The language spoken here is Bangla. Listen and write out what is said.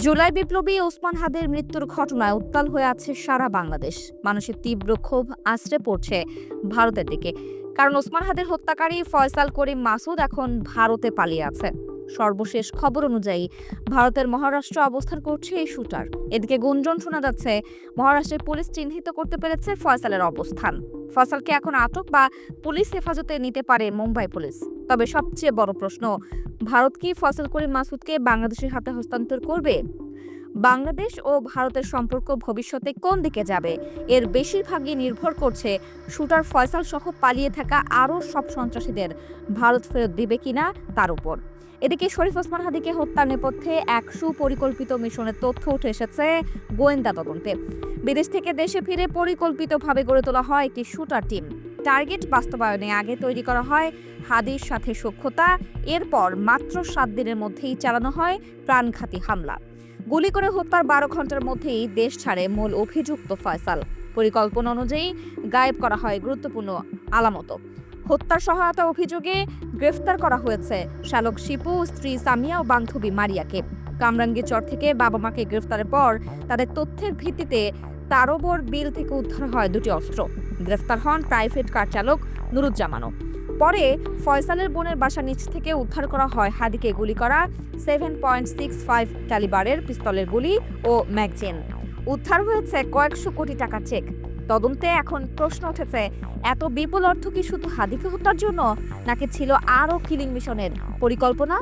জুলাই বিপ্লবী ওসমান হাদির মৃত্যুর ঘটনায় উত্তাল হয়ে আছে সারা বাংলাদেশ। মানুষের তীব্র ক্ষোভ আছড়ে পড়ছে ভারতের দিকে, কারণ ওসমান হাদির হত্যাকারী ফয়সাল করিম মাসুদ এখন ভারতে পালিয়ে আছে। সর্বশেষ খবর অনুযায়ী ভারতের মহারাষ্ট্র অবস্থান করছে এই শুটার। এদিকে গুঞ্জন শোনা যাচ্ছে মহারাষ্ট্রের পুলিশ চিহ্নিত করতে পেরেছে ফয়সালের অবস্থান। ফয়সালকে এখন আটক বা পুলিশ হেফাজতে নিতে পারে মুম্বাই পুলিশ। তবে সবচেয়ে বড় প্রশ্ন, ভারত কি ফয়সাল করিম মাসুদকে বাংলাদেশের হাতে হস্তান্তর করবে? বাংলাদেশ ও ভারতের সম্পর্ক ভবিষ্যতে কোন দিকে যাবে, এর বেশিরভাগই নির্ভর করছে শুটার ফয়সাল সহ পালিয়ে থাকা আরও সব সন্ত্রাসীদের ভারত ফেরত দিবে কিনা তার উপর। এদিকে শরীফ ওসমান হাদিকে হত্যার নেপথ্যে এক সুপরিকল্পিত মিশনের তথ্য উঠে এসেছে গোয়েন্দা তদন্তে। বিদেশ থেকে দেশে ফিরে পরিকল্পিতভাবে গড়ে তোলা হয় একটি শুটার টিম। টার্গেট বাস্তবায়নে আগে তৈরি করা হয় হাদির সাথে সখ্যতা। এরপর মাত্র 7 দিনের মধ্যেই চালানো হয় প্রাণঘাতী হামলা। গুলি করে হত্যার 12 ঘন্টার মধ্যেই দেশ ছাড়ে মূল অভিযুক্ত ফয়সাল। পরিকল্পনা অনুযায়ী গায়েব করা হয় গুরুত্বপূর্ণ আলামত। হত্যার সহায়তা অভিযোগে গ্রেফতার করা হয়েছে শ্যালক শিপু, স্ত্রী সামিয়া ও বান্ধবী মারিয়াকে। কামরাঙ্গীরচর থেকে বাবা মাকে গ্রেফতারের পর তাদের তথ্যের ভিত্তিতে তারোবর বিল থেকে উদ্ধার হয় 2টি অস্ত্র। গ্রেফতার হন প্রাইভেট কার চালক নুরুজ্জামানও। পরে ফয়সালের বোনের বাসা নিচ থেকে উদ্ধার করা হয় হাদিকে গুলি করা 7.65 ক্যালিবারের পিস্তলের গুলি ও ম্যাগজিন। উদ্ধার হয়েছে কয়েকশো কোটি টাকার চেক। তদন্তে এখন প্রশ্ন উঠেছে, এত বিপুল অর্থ কি শুধু হাদিকে হত্যার জন্য, নাকি ছিল আরও কিলিং মিশনের পরিকল্পনা?